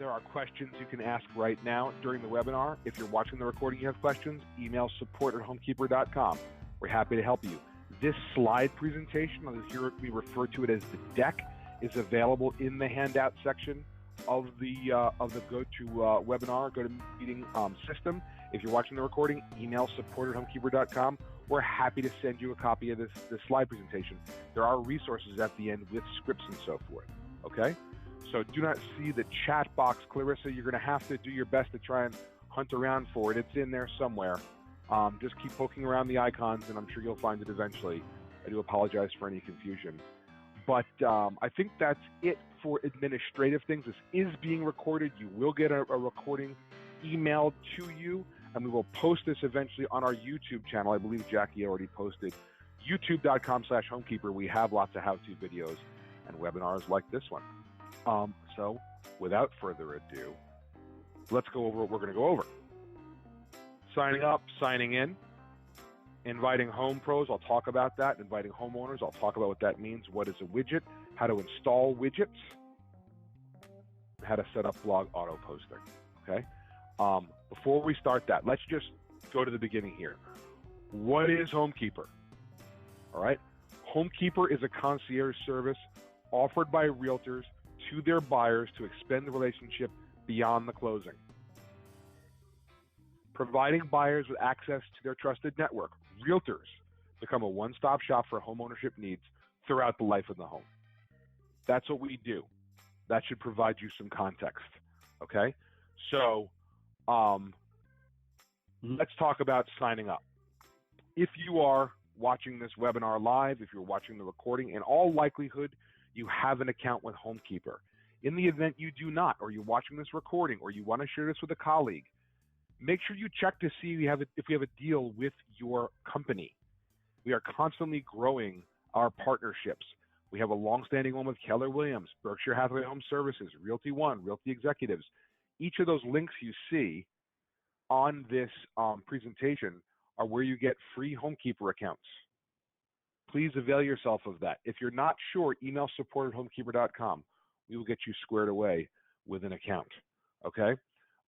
There are questions you can ask right now during the webinar. If you're watching the recording, you have questions, email support@homekeepr.com. We're happy to help you. This slide presentation, here we refer to it as the deck, is available in the handout section of the GoToMeeting system. If you're watching the recording, email support@homekeepr.com. We're happy to send you a copy of this slide presentation. There are resources at the end with scripts and so forth, okay? So do not see the chat box, Clarissa. You're going to have to do your best to try and hunt around for it. It's in there somewhere. Just keep poking around the icons, and I'm sure you'll find it eventually. I do apologize for any confusion. But I think that's it for administrative things. This is being recorded. You will get a recording emailed to you, and we will post this eventually on our YouTube channel. I believe Jackie already posted. youtube.com/homekeepr. We have lots of how-to videos and webinars like this one. So without further ado, let's go over what we're going to go over. Signing up, signing in, inviting home pros, I'll talk about that. Inviting homeowners, I'll talk about what that means. What is a widget? How to install widgets? How to set up blog auto posting, okay? Before we start that, let's just go to the beginning here. What is HomeKeepr? All right, HomeKeepr is a concierge service offered by realtors to their buyers to expand the relationship beyond the closing. Providing buyers with access to their trusted network, realtors become a one-stop shop for homeownership needs throughout the life of the home. That's what we do. That should provide you some context, okay? So let's talk about signing up. If you are watching this webinar live, if you're watching the recording, in all likelihood, you have an account with HomeKeepr. In the event you do not, or you're watching this recording, or you want to share this with a colleague, make sure you check to see if we have a deal with your company. We are constantly growing our partnerships. We have a long-standing one with Keller Williams, Berkshire Hathaway Home Services, RealtyONE, RealtyExecutives. Each of those links you see on this presentation are where you get free HomeKeepr accounts. Please avail yourself of that. If you're not sure, email support@homekeepr.com. We will get you squared away with an account, okay?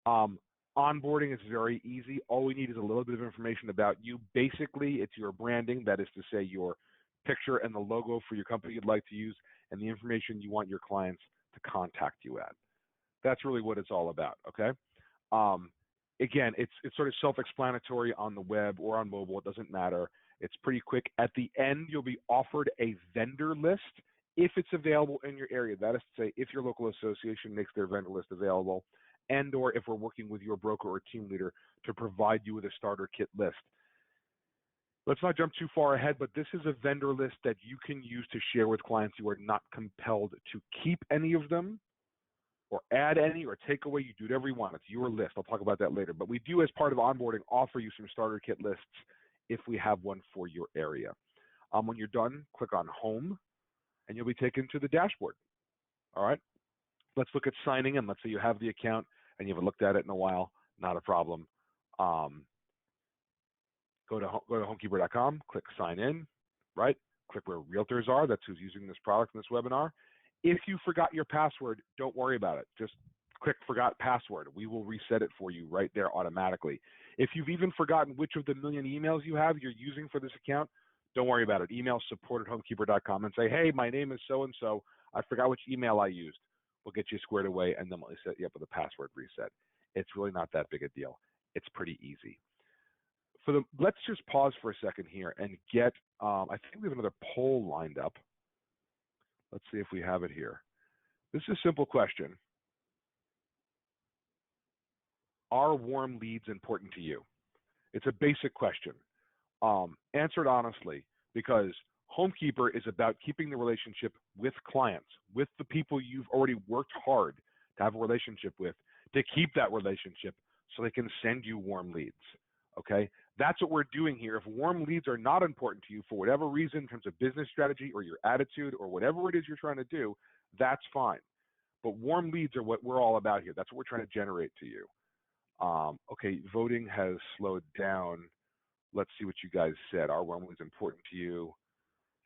Onboarding is very easy. All we need is a little bit of information about you. Basically, it's your branding, that is to say your picture and the logo for your company you'd like to use, and the information you want your clients to contact you at. That's really what it's all about, okay? Again, it's sort of self-explanatory on the web or on mobile. It doesn't matter. It's pretty quick. At the end, you'll be offered a vendor list if it's available in your area. That is to say, if your local association makes their vendor list available, and or if we're working with your broker or team leader to provide you with a starter kit list. Let's not jump too far ahead, but this is a vendor list that you can use to share with clients. You are not compelled to keep any of them or add any or take away. You do whatever you want. It's your list. I'll talk about that later. But we do, as part of onboarding, offer you some starter kit lists if we have one for your area. When you're done, click on Home, and you'll be taken to the dashboard. All right? Let's look at signing in. Let's say you have the account and you haven't looked at it in a while. Not a problem. Go to homekeepr.com, click sign in, right? Click where realtors are. That's who's using this product in this webinar. If you forgot your password, don't worry about it. Just click forgot password. We will reset it for you right there automatically. If you've even forgotten which of the million emails you're using for this account, don't worry about it. Email support@homekeepr.com and say, hey, my name is so-and-so. I forgot which email I used. We'll get you squared away, and then we'll set you up with a password reset. It's really not that big a deal. It's pretty easy. Let's just pause for a second here and get, I think we have another poll lined up. Let's see if we have it here. This is a simple question. Are warm leads important to you? It's a basic question. Answer it honestly, because HomeKeepr is about keeping the relationship with clients, with the people you've already worked hard to have a relationship with, to keep that relationship so they can send you warm leads, okay? That's what we're doing here. If warm leads are not important to you for whatever reason in terms of business strategy or your attitude or whatever it is you're trying to do, that's fine. But warm leads are what we're all about here. That's what we're trying to generate to you. Okay, voting has slowed down. Let's see what you guys said. Are warm leads important to you?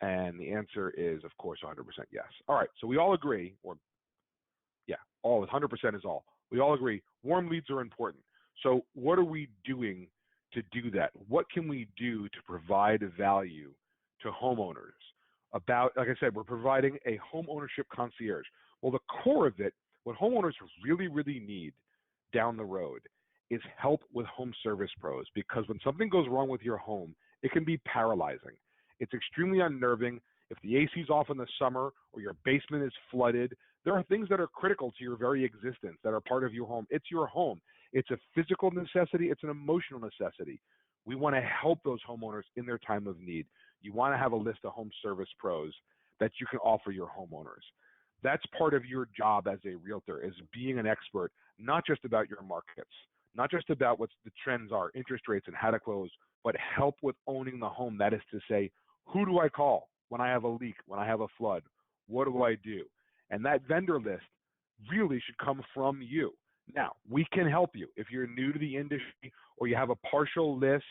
And the answer is, of course, 100% yes. All right, so we all agree, or yeah, all 100% is all. We all agree warm leads are important. So what are we doing to do that? What can we do to provide value to homeowners? About, like I said, we're providing a home ownership concierge. Well, the core of it, what homeowners really, really need down the road is help with home service pros, because when something goes wrong with your home, it can be paralyzing. It's extremely unnerving. If the AC's off in the summer or your basement is flooded, there are things that are critical to your very existence that are part of your home. It's your home. It's a physical necessity. It's an emotional necessity. We want to help those homeowners in their time of need. You want to have a list of home service pros that you can offer your homeowners. That's part of your job as a realtor, is being an expert, not just about your markets, not just about what the trends are, interest rates and how to close, but help with owning the home. That is to say, who do I call when I have a leak, when I have a flood? What do I do? And that vendor list really should come from you. Now, we can help you. If you're new to the industry or you have a partial list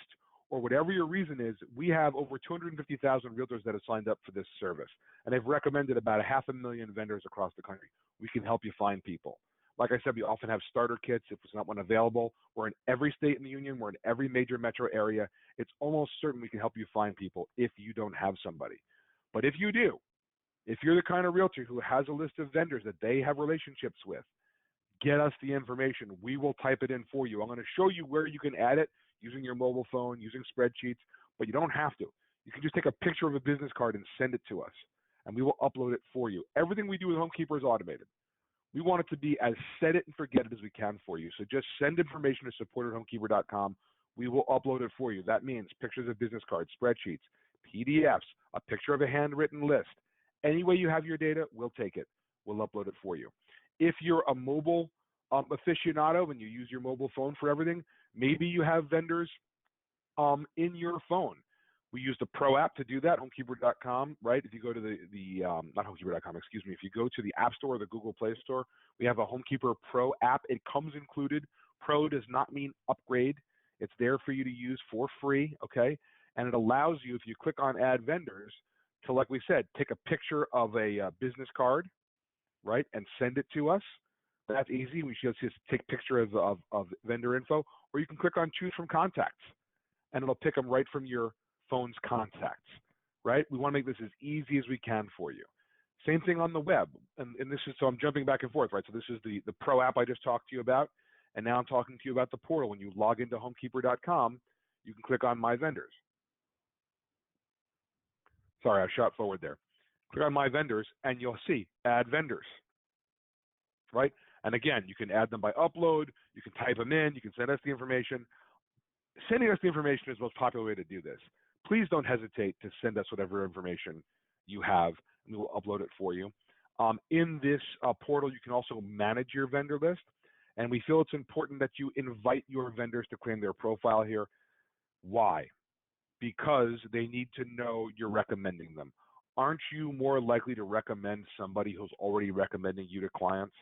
or whatever your reason is, we have over 250,000 realtors that have signed up for this service. And they've recommended about 500,000 vendors across the country. We can help you find people. Like I said, we often have starter kits if there's not one available. We're in every state in the union. We're in every major metro area. It's almost certain we can help you find people if you don't have somebody. But if you do, if you're the kind of realtor who has a list of vendors that they have relationships with, get us the information. We will type it in for you. I'm going to show you where you can add it using your mobile phone, using spreadsheets, but you don't have to. You can just take a picture of a business card and send it to us, and we will upload it for you. Everything we do with HomeKeepr is automated. We want it to be as set it and forget it as we can for you. So just send information to support@homekepr.com. We will upload it for you. That means pictures of business cards, spreadsheets, PDFs, a picture of a handwritten list. Any way you have your data, we'll take it. We'll upload it for you. If you're a mobile aficionado and you use your mobile phone for everything, maybe you have vendors in your phone. We use the Pro app to do that, HomeKeepr.com, right? If you go to not HomeKeepr.com, excuse me. If you go to the App Store or the Google Play Store, we have a HomeKeepr Pro app. It comes included. Pro does not mean upgrade. It's there for you to use for free, okay? And it allows you, if you click on Add Vendors, to, like we said, take a picture of a business card, right, and send it to us. That's easy. We should just take a picture of vendor info, or you can click on Choose from Contacts, and it'll pick them right from your phone's contacts, right? We want to make this as easy as we can for you. Same thing on the web, and this is, so I'm jumping back and forth, right? So this is the Pro app I just talked to you about, and now I'm talking to you about the portal. When you log into HomeKeepr.com, you can click on My Vendors. Sorry, I shot forward there. Click on My Vendors, and you'll see Add Vendors, right? And again, you can add them by upload. You can type them in. You can send us the information. Sending us the information is the most popular way to do this. Please don't hesitate to send us whatever information you have, and we will upload it for you. In this portal, you can also manage your vendor list, and we feel it's important that you invite your vendors to claim their profile here. Why? Because they need to know you're recommending them. Aren't you more likely to recommend somebody who's already recommending you to clients?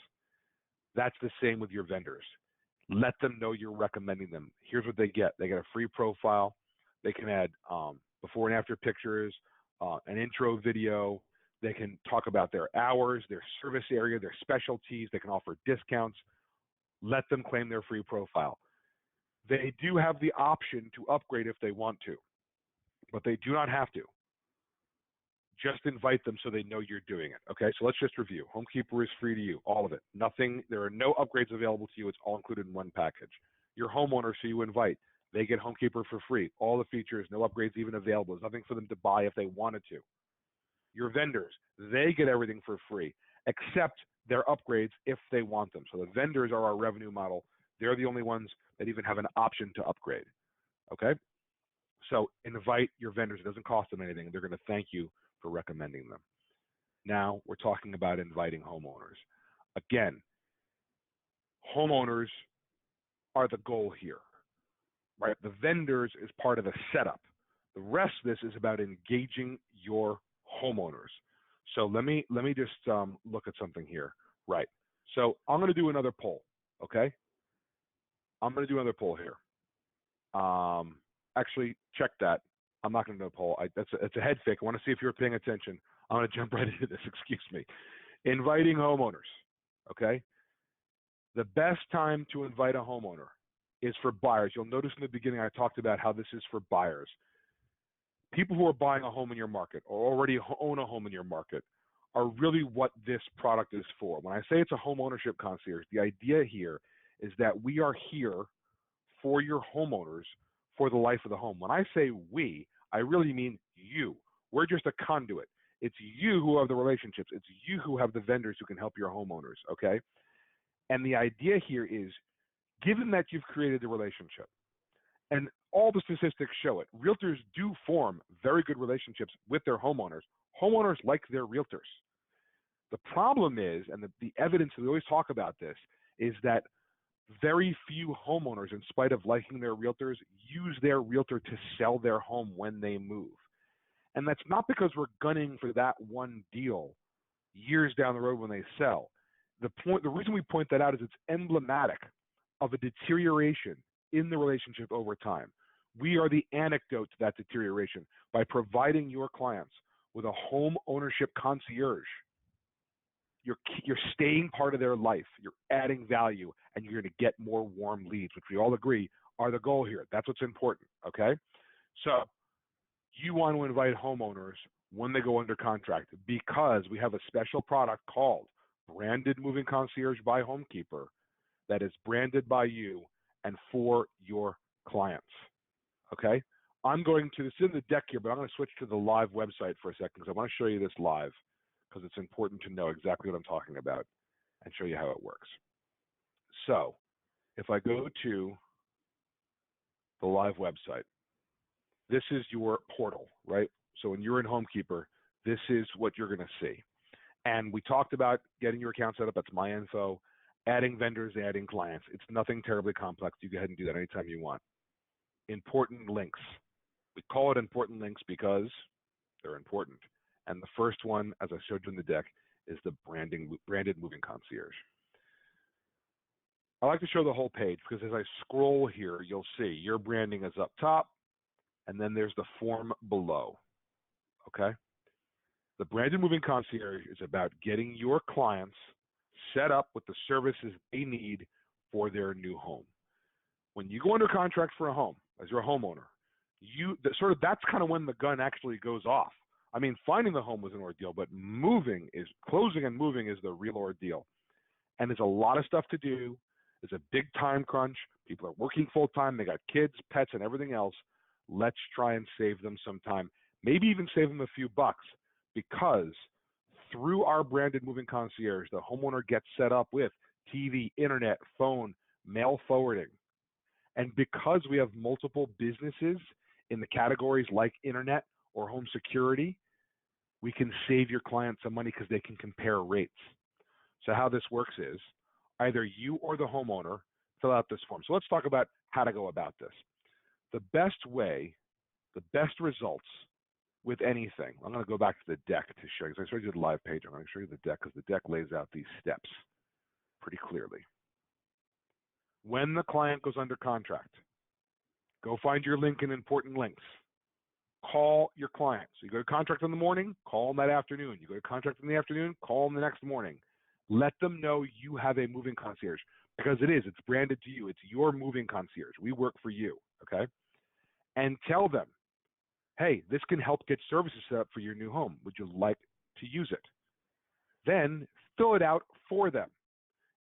That's the same with your vendors. Let them know you're recommending them. Here's what they get. They get a free profile. They can add before and after pictures, an intro video. They can talk about their hours, their service area, their specialties. They can offer discounts. Let them claim their free profile. They do have the option to upgrade if they want to, but they do not have to. Just invite them so they know you're doing it. Okay, so let's just review. HomeKeepr is free to you, all of it. Nothing, there are no upgrades available to you. It's all included in one package. Your homeowners who you invite, they get HomeKeepr for free. All the features, no upgrades even available. There's nothing for them to buy if they wanted to. Your vendors, they get everything for free, except their upgrades if they want them. So the vendors are our revenue model. They're the only ones that even have an option to upgrade. Okay? So invite your vendors. It doesn't cost them anything. They're going to thank you for recommending them. Now we're talking about inviting homeowners. Again, homeowners are the goal here, right? The vendors is part of the setup. The rest of this is about engaging your homeowners. So let me just look at something here. Right. So I'm going to do another poll. Okay. I'm going to do another poll here. Actually, check that. I'm not going to do a poll. It's a head fake. I want to see if you're paying attention. I'm going to jump right into this. Excuse me. Inviting homeowners. Okay. The best time to invite a homeowner is for buyers. You'll notice in the beginning I talked about how this is for buyers. People who are buying a home in your market or already own a home in your market are really what this product is for. When I say it's a home ownership concierge, the idea here is that we are here for your homeowners for the life of the home. When I say we, I really mean you. We're just a conduit. It's you who have the relationships. It's you who have the vendors who can help your homeowners, okay? And the idea here is, given that you've created the relationship, and all the statistics show it, realtors do form very good relationships with their homeowners. Homeowners like their realtors. The problem is, and the evidence, we always talk about this, is that very few homeowners, in spite of liking their realtors, use their realtor to sell their home when they move. And that's not because we're gunning for that one deal years down the road when they sell. The reason we point that out is it's emblematic of a deterioration in the relationship over time. We are the antidote to that deterioration by providing your clients with a home ownership concierge. You're staying part of their life, you're adding value, and you're going to get more warm leads, which we all agree are the goal here. That's what's important, okay? So you want to invite homeowners when they go under contract because we have a special product called Branded Moving Concierge by HomeKeepr that is branded by you and for your clients, okay? This is in the deck here, but I'm going to switch to the live website for a second because I want to show you this live because it's important to know exactly what I'm talking about and show you how it works. So if I go to the live website, this is your portal, right? So when you're in HomeKeepr, this is what you're going to see. And we talked about getting your account set up. That's my info. Adding vendors, adding clients. It's nothing terribly complex. You go ahead and do that anytime you want. Important links. We call it important links because they're important. And the first one, as I showed you in the deck, is the branded moving concierge. I like to show the whole page because as I scroll here, you'll see your branding is up top, and then there's the form below, okay? The branded moving concierge is about getting your clients set up with the services they need for their new home. When you go under contract for a home as your homeowner, that's kind of when the gun actually goes off. I mean, finding the home was an ordeal, but closing and moving is the real ordeal. And there's a lot of stuff to do. There's a big time crunch. People are working full time. They got kids, pets, and everything else. Let's try and save them some time. Maybe even save them a few bucks, because through our branded moving concierge, the homeowner gets set up with TV, internet, phone, mail forwarding. And because we have multiple businesses in the categories like internet or home security, we can save your clients some money because they can compare rates. So how this works is either you or the homeowner fill out this form. So let's talk about how to go about this. The best way, the best results with anything, I'm going to go back to the deck to show you. So I showed you the live page. I'm going to show you the deck because the deck lays out these steps pretty clearly. When the client goes under contract, go find your link in important links. Call your client. So you go to contract in the morning, call them that afternoon. You go to contract in the afternoon, call them the next morning. Let them know you have a moving concierge because it's branded to you. It's your moving concierge. We work for you, okay? And tell them, hey, this can help get services set up for your new home. Would you like to use it? Then fill it out for them.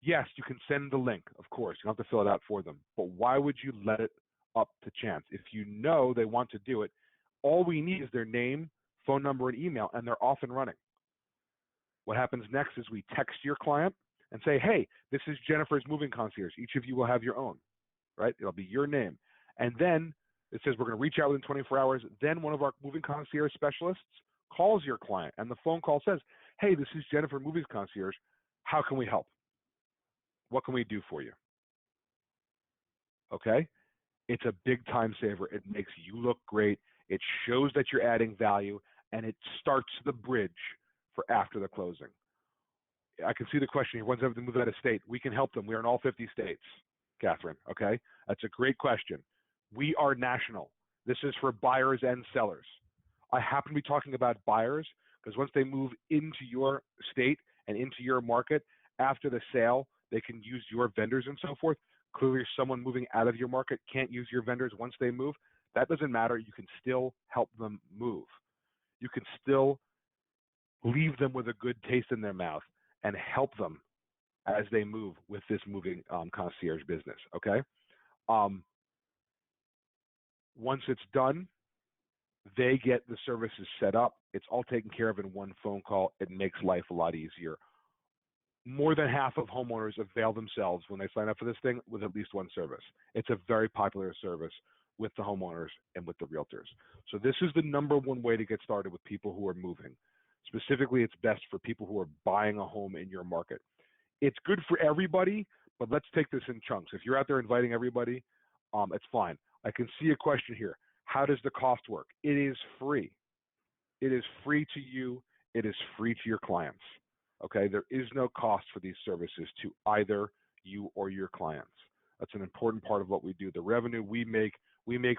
Yes, you can send the link, of course. You don't have to fill it out for them. But why would you let it up to chance? If you know they want to do it, all we need is their name, phone number, and email, and they're off and running. What happens next is we text your client and say, hey, this is Jennifer's moving concierge. Each of you will have your own, right? It'll be your name. And then it says we're going to reach out within 24 hours. Then one of our moving concierge specialists calls your client, and the phone call says, hey, this is Jennifer, moving concierge. How can we help? What can we do for you? Okay? It's a big time saver. It makes you look great. It shows that you're adding value, and it starts the bridge for after the closing. I can see the question here. When's everything move out of state? We can help them. We are in all 50 states, Catherine. Okay? That's a great question. We are national. This is for buyers and sellers. I happen to be talking about buyers because once they move into your state and into your market after the sale, They can use your vendors and so forth. Clearly, someone moving out of your market can't use your vendors once they move. That doesn't matter. You can still help them move. You can still leave them with a good taste in their mouth and help them as they move with this moving concierge business, okay? Once it's done, they get the services set up. It's all taken care of in one phone call. It makes life a lot easier. More than half of homeowners avail themselves when they sign up for this thing with at least one service. It's a very popular service with the homeowners and with the realtors. So this is the number one way to get started with people who are moving. Specifically, it's best for people who are buying a home in your market. It's good for everybody, but let's take this in chunks. If you're out there inviting everybody, it's fine. I can see a question here. How does the cost work? It is free. It is free to you. It is free to your clients. Okay, there is no cost for these services to either you or your clients. That's an important part of what we do. The revenue we make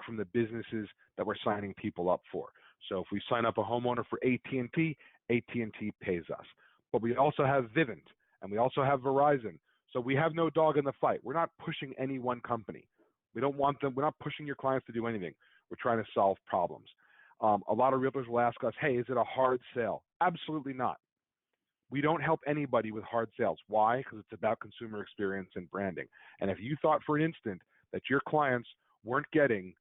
from the businesses that we're signing people up for. So if we sign up a homeowner for AT&T, AT&T pays us. But we also have Vivint, and we also have Verizon. So we have no dog in the fight. We're not pushing any one company. We don't want them. We're not pushing your clients to do anything. We're trying to solve problems. A lot of realtors will ask us, hey, is it a hard sale? Absolutely not. We don't help anybody with hard sales. Why? Because it's about consumer experience and branding. And if you thought for an instant that your clients weren't getting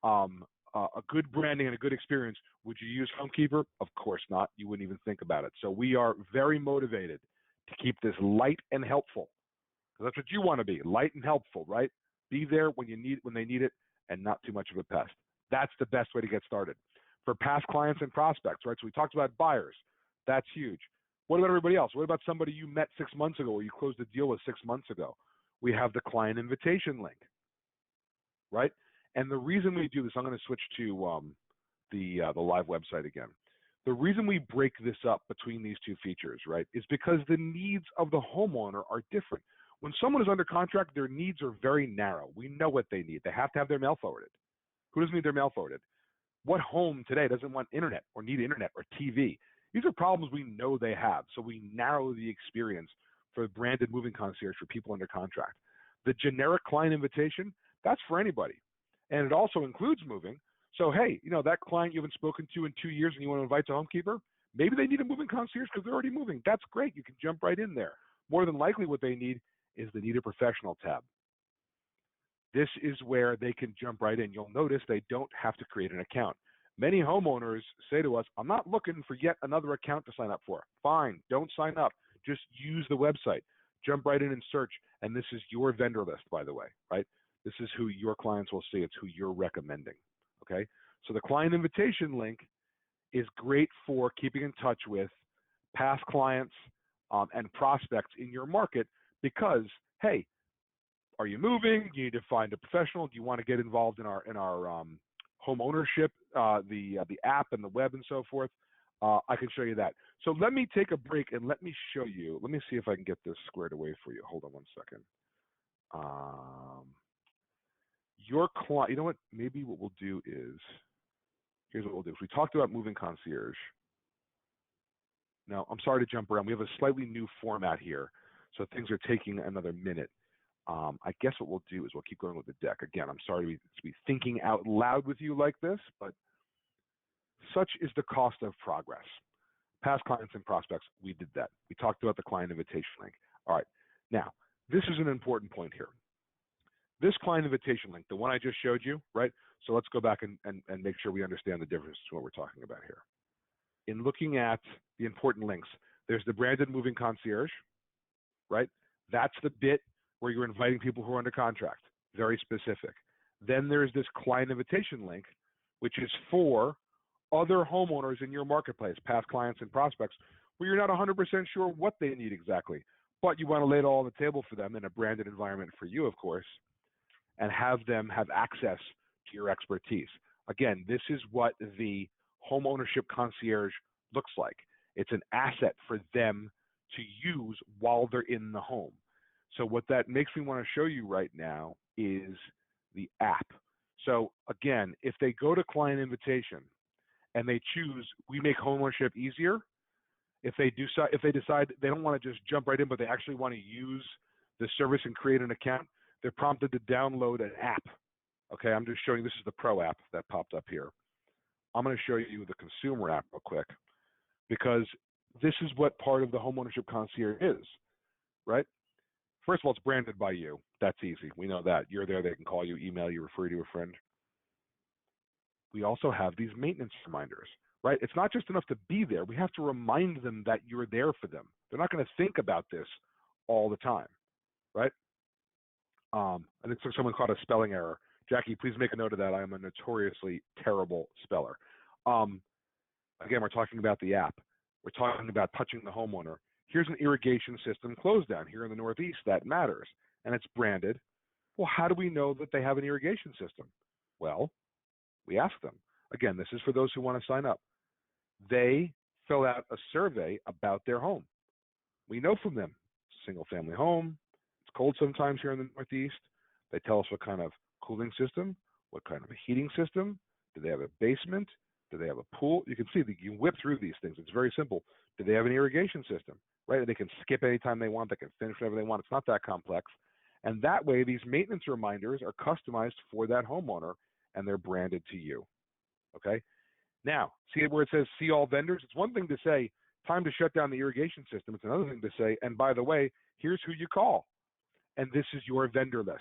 a good branding and a good experience, would you use HomeKeepr? Of course not. You wouldn't even think about it. So we are very motivated to keep this light and helpful. That's what you want to be, light and helpful, right? Be there when they need it, and not too much of a pest. That's the best way to get started. For past clients and prospects, right? So we talked about buyers. That's huge. What about everybody else? What about somebody you met 6 months ago or you closed a deal with 6 months ago? We have the client invitation link, right? And the reason we do this, I'm going to switch to the live website again. The reason we break this up between these two features, right, is because the needs of the homeowner are different. When someone is under contract, their needs are very narrow. We know what they need. They have to have their mail forwarded. Who doesn't need their mail forwarded? What home today doesn't want internet or need internet or TV? These are problems we know they have, so we narrow the experience for branded moving concierge for people under contract. The generic client invitation, that's for anybody, and it also includes moving. So hey, that client you haven't spoken to in 2 years and you want to invite to HomeKeepr, maybe they need a moving concierge because they're already moving. That's great. You can jump right in there. More than likely what they need is the Need a Professional tab. This is where they can jump right in. You'll notice they don't have to create an account. Many homeowners say to us, I'm not looking for yet another account to sign up for. Fine, don't sign up. Just use the website. Jump right in and search. And this is your vendor list, by the way, right? This is who your clients will see. It's who you're recommending, okay? So the client invitation link is great for keeping in touch with past clients and prospects in your market because, hey, are you moving? Do you need to find a professional? Do you want to get involved in our home ownership, the app and the web and so forth? I can show you that. So let me take a break and let me show you. Let me see if I can get this squared away for you. Hold on one second. Your client, you know what? Maybe what we'll do is, here's what we'll do. If we talked about moving concierge. Now, I'm sorry to jump around. We have a slightly new format here, so things are taking another minute. I guess what we'll do is we'll keep going with the deck. Again, I'm sorry to be thinking out loud with you like this, but such is the cost of progress. Past clients and prospects, we did that. We talked about the client invitation link. All right. Now, this is an important point here. This client invitation link, the one I just showed you, right? So let's go back and make sure we understand the difference to what we're talking about here. In looking at the important links, there's the branded moving concierge, right? That's the bit where you're inviting people who are under contract, very specific. Then there's this client invitation link, which is for other homeowners in your marketplace, past clients and prospects, where you're not 100% sure what they need exactly, but you want to lay it all on the table for them in a branded environment for you, of course, and have them have access to your expertise. Again, this is what the home ownership concierge looks like. It's an asset for them to use while they're in the home. So what that makes me want to show you right now is the app. So again, if they go to client invitation and they choose, we make homeownership easier, if they decide they don't want to just jump right in, but they actually want to use this service and create an account, they're prompted to download an app. Okay, I'm just showing, this is the Pro app that popped up here. I'm going to show you the consumer app real quick, because this is what part of the homeownership concierge is, right? First of all, it's branded by you. That's easy. We know that. You're there, they can call you, email you, refer you to a friend. We also have these maintenance reminders, right? It's not just enough to be there. We have to remind them that you're there for them. They're not going to think about this all the time, right? I think someone caught a spelling error. Jackie, please make a note of that. I am a notoriously terrible speller. Again, we're talking about the app. We're talking about touching the homeowner. Here's an irrigation system closed down here in the Northeast that matters, and it's branded. Well, how do we know that they have an irrigation system? Well, we ask them. Again, this is for those who want to sign up. They fill out a survey about their home. We know from them, it's a single family home. It's cold sometimes here in the Northeast. They tell us what kind of cooling system, what kind of a heating system. Do they have a basement? Do they have a pool? You can see that you can whip through these things. It's very simple. Do they have an irrigation system? Right? They can skip anytime they want. They can finish whenever they want. It's not that complex. And that way, these maintenance reminders are customized for that homeowner, and they're branded to you. Okay? Now, see where it says see all vendors? It's one thing to say, time to shut down the irrigation system. It's another thing to say, and by the way, here's who you call. And this is your vendor list.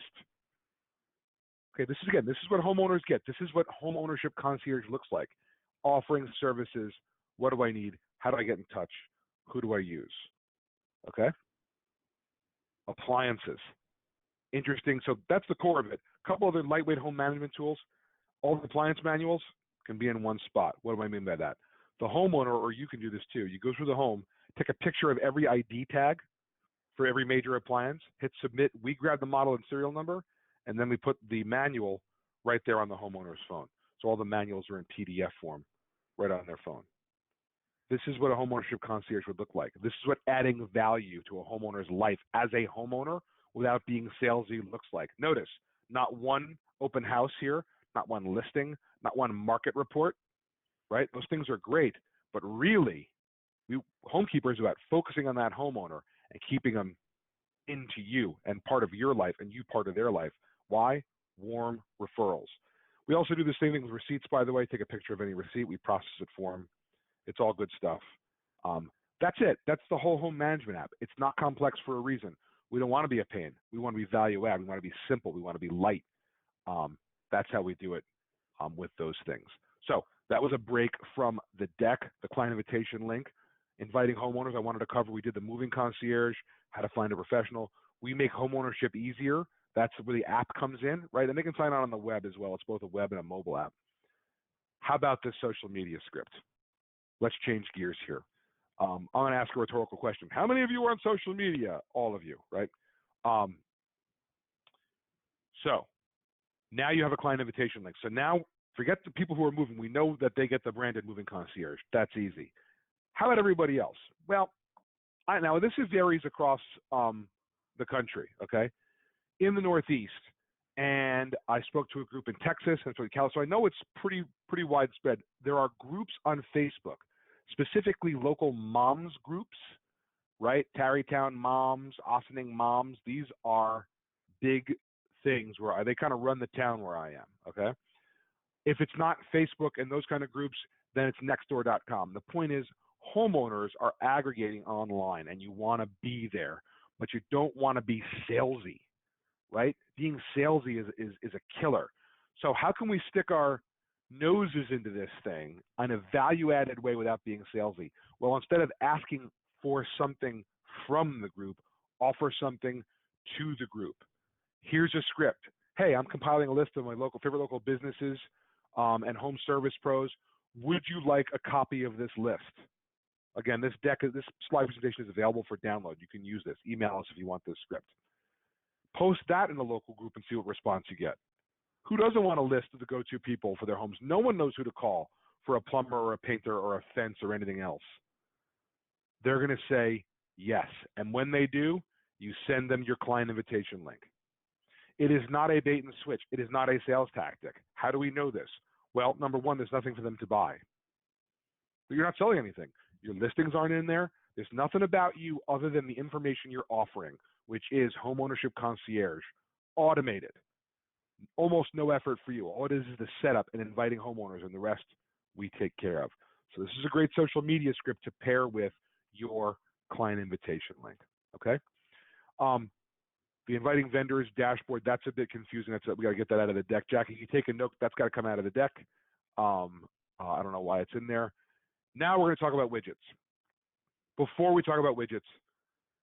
Okay, this is what homeowners get. This is what home ownership concierge looks like. Offering services. What do I need? How do I get in touch? Who do I use? Okay? Appliances. Interesting. So that's the core of it. A couple other lightweight home management tools. All the appliance manuals can be in one spot. What do I mean by that? The homeowner, or you can do this too, you go through the home, take a picture of every ID tag for every major appliance, hit submit, we grab the model and serial number, and then we put the manual right there on the homeowner's phone. So all the manuals are in PDF form right on their phone. This is what a homeownership concierge would look like. This is what adding value to a homeowner's life as a homeowner without being salesy looks like. Notice, not one open house here, not one listing, not one market report, right? Those things are great, but really, HomeKeepr is about focusing on that homeowner and keeping them into you and part of your life and you part of their life. Why? Warm referrals. We also do the same thing with receipts, by the way. Take a picture of any receipt. We process it for them. It's all good stuff. That's it. That's the whole home management app. It's not complex for a reason. We don't want to be a pain. We want to be value add. We want to be simple. We want to be light. That's how we do it with those things. So that was a break from the deck, the client invitation link, inviting homeowners. I wanted to cover, we did the moving concierge, how to find a professional. We make homeownership easier. That's where the app comes in, right? And they can sign on the web as well. It's both a web and a mobile app. How about this social media script? Let's change gears here. I'm going to ask a rhetorical question. How many of you are on social media? All of you, right? So now you have a client invitation link. So now forget the people who are moving. We know that they get the branded moving concierge. That's easy. How about everybody else? Well, now this varies across the country, okay? In the Northeast, and I spoke to a group in Texas and California, so I know it's pretty widespread. There are groups on Facebook, specifically local moms groups, right? Tarrytown moms, Ossining moms. These are big things where they kind of run the town where I am, okay? If it's not Facebook and those kind of groups, then it's nextdoor.com. The point is, homeowners are aggregating online, and you want to be there, but you don't want to be salesy, right? Being salesy is a killer. So how can we stick our noses into this thing in a value-added way without being salesy? Well, instead of asking for something from the group, offer something to the group. Here's a script. Hey, I'm compiling a list of my favorite local businesses and home service pros. Would you like a copy of this list? Again, this slide presentation is available for download. You can use this. Email us if you want this script. Post that in the local group and see what response you get. Who doesn't want a list of the go-to people for their homes? No one knows who to call for a plumber or a painter or a fence or anything else. They're going to say yes. And when they do, you send them your client invitation link. It is not a bait and switch. It is not a sales tactic. How do we know this? Well, number one, there's nothing for them to buy. But you're not selling anything. Your listings aren't in there. There's nothing about you other than the information you're offering, which is homeownership concierge, automated. Almost no effort for you. All it is the setup and inviting homeowners, and the rest we take care of. So this is a great social media script to pair with your client invitation link. Okay. The inviting vendors dashboard, that's a bit confusing. We got to get that out of the deck. Jackie, you take a note. That's got to come out of the deck. I don't know why it's in there. Now we're going to talk about widgets. Before we talk about widgets,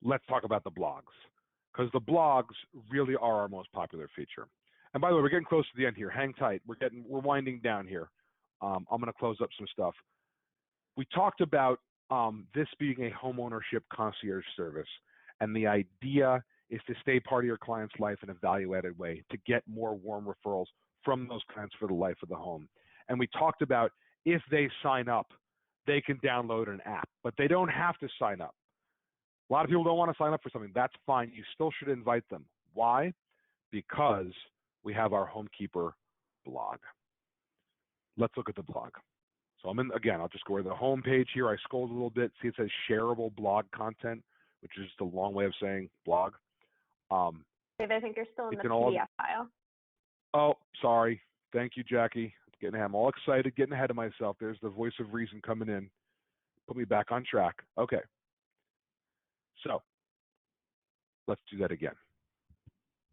let's talk about the blogs, because the blogs really are our most popular feature. And by the way, we're getting close to the end here. Hang tight. We're winding down here. I'm going to close up some stuff. We talked about this being a homeownership concierge service, and the idea is to stay part of your client's life in a value-added way to get more warm referrals from those clients for the life of the home. And we talked about if they sign up, they can download an app, but they don't have to sign up. A lot of people don't want to sign up for something. That's fine. You still should invite them. Why? Because we have our HomeKeepr blog. Let's look at the blog. So I'll just go to the home page here. I scrolled a little bit. See, it says shareable blog content, which is just a long way of saying blog. Dave, I think you're still in the PDF file. Oh, sorry. Thank you, Jackie. I'm all excited, getting ahead of myself. There's the voice of reason coming in. Put me back on track. Okay. So let's do that again.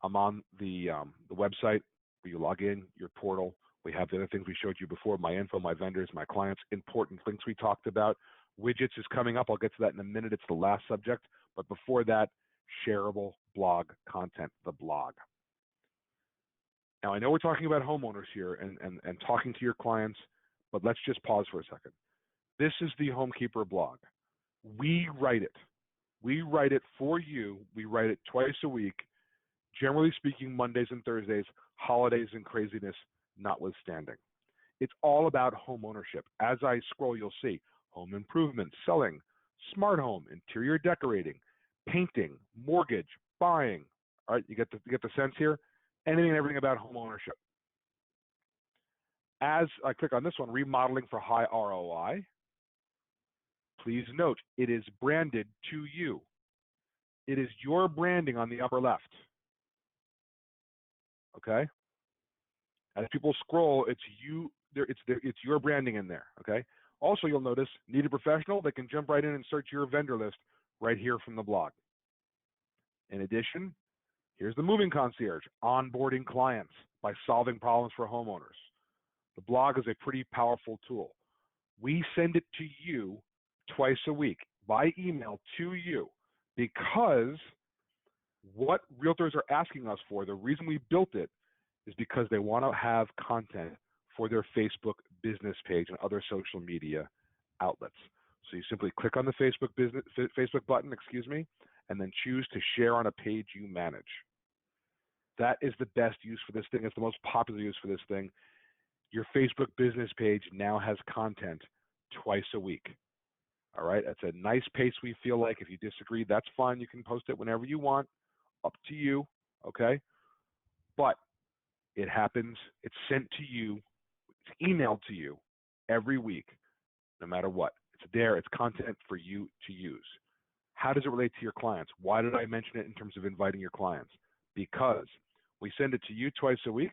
I'm on the website where you log in, your portal. We have the other things we showed you before, my info, my vendors, my clients, important links we talked about. Widgets is coming up. I'll get to that in a minute. It's the last subject. But before that, shareable blog content, the blog. Now, I know we're talking about homeowners here and talking to your clients, but let's just pause for a second. This is the HomeKeepr blog. We write it. We write it for you. We write it twice a week, generally speaking, Mondays and Thursdays, holidays and craziness notwithstanding. It's all about home ownership. As I scroll, you'll see home improvement, selling, smart home, interior decorating, painting, mortgage, buying. All right, you get the sense here? Anything and everything about home ownership. As I click on this one, remodeling for high ROI, please note it is branded to you. It is your branding on the upper left. Okay? As people scroll, it's you. It's your branding in there. Okay? Also, you'll notice, need a professional? They can jump right in and search your vendor list right here from the blog. In addition, here's the moving concierge, onboarding clients by solving problems for homeowners. The blog is a pretty powerful tool. We send it to you twice a week by email to you because what realtors are asking us for, the reason we built it is because they want to have content for their Facebook business page and other social media outlets. So you simply click on the Facebook button, and then choose to share on a page you manage. That is the best use for this thing. It's the most popular use for this thing. Your Facebook business page now has content twice a week. All right, that's a nice pace we feel like. If you disagree, that's fine. You can post it whenever you want, up to you, okay? But it happens, it's sent to you, it's emailed to you every week, no matter what. It's there, it's content for you to use. How does it relate to your clients? Why did I mention it in terms of inviting your clients? Because we send it to you twice a week,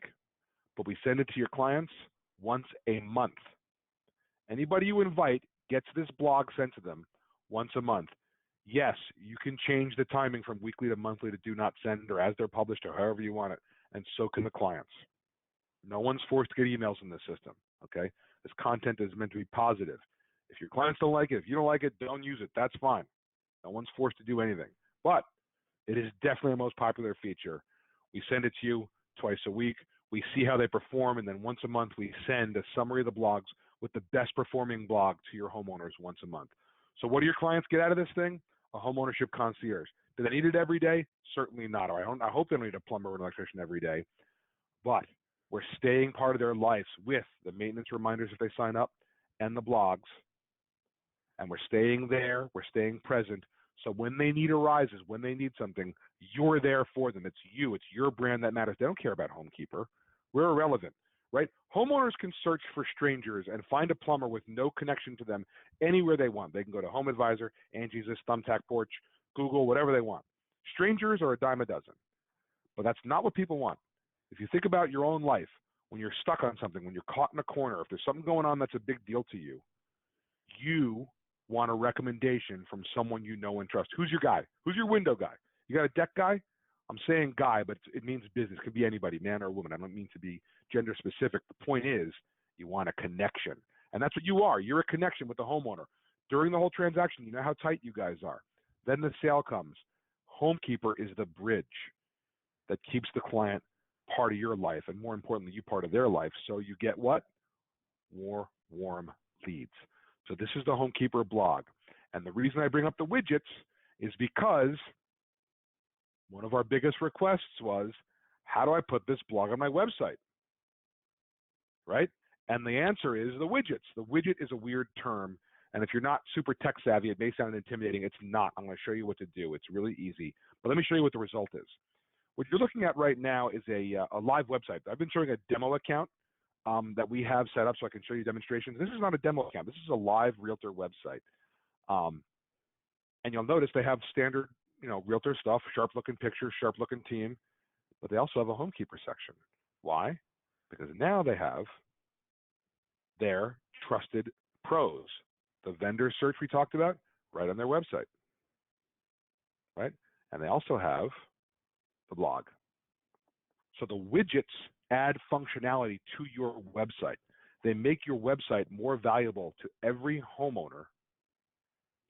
but we send it to your clients once a month. Anybody you invite gets this blog sent to them once a month. Yes, you can change the timing from weekly to monthly to do not send or as they're published or however you want it, and so can the clients. No one's forced to get emails in this system, okay? This content is meant to be positive. If your clients don't like it, if you don't like it, don't use it. That's fine. No one's forced to do anything. But it is definitely the most popular feature. We send it to you twice a week. We see how they perform, and then once a month we send a summary of the blogs with the best performing blog to your homeowners once a month. So what do your clients get out of this thing? A homeownership concierge. Do they need it every day? Certainly not. Or I hope they don't need a plumber or an electrician every day. But we're staying part of their lives with the maintenance reminders if they sign up and the blogs. And we're staying there. We're staying present. So when they need arises, when they need something, you're there for them. It's you. It's your brand that matters. They don't care about HomeKeepr. We're irrelevant. right? Homeowners can search for strangers and find a plumber with no connection to them anywhere they want. They can go to Home Advisor, Angie's List, Thumbtack Porch, Google, whatever they want. Strangers are a dime a dozen, but that's not what people want. If you think about your own life, when you're stuck on something, when you're caught in a corner, if there's something going on that's a big deal to you, you want a recommendation from someone you know and trust. Who's your guy? Who's your window guy? You got a deck guy? I'm saying guy, but it means business. It could be anybody, man or woman. I don't mean to be gender specific. The point is, you want a connection. And that's what you are. You're a connection with the homeowner. During the whole transaction, you know how tight you guys are. Then the sale comes. HomeKeepr is the bridge that keeps the client part of your life, and more importantly, you part of their life. So you get what? More warm leads. So this is the HomeKeepr blog. And the reason I bring up the widgets is because one of our biggest requests was, how do I put this blog on my website? Right? And the answer is the widgets. The widget is a weird term. And if you're not super tech savvy, it may sound intimidating. It's not. I'm going to show you what to do. It's really easy. But let me show you what the result is. What you're looking at right now is a live website. I've been showing a demo account that we have set up so I can show you demonstrations. This is not a demo account. This is a live realtor website. And you'll notice they have standard, realtor stuff, sharp-looking pictures, sharp-looking team, but they also have a HomeKeepr section. Why? Because now they have their trusted pros, the vendor search we talked about, right on their website, right? And they also have the blog. So the widgets add functionality to your website. They make your website more valuable to every homeowner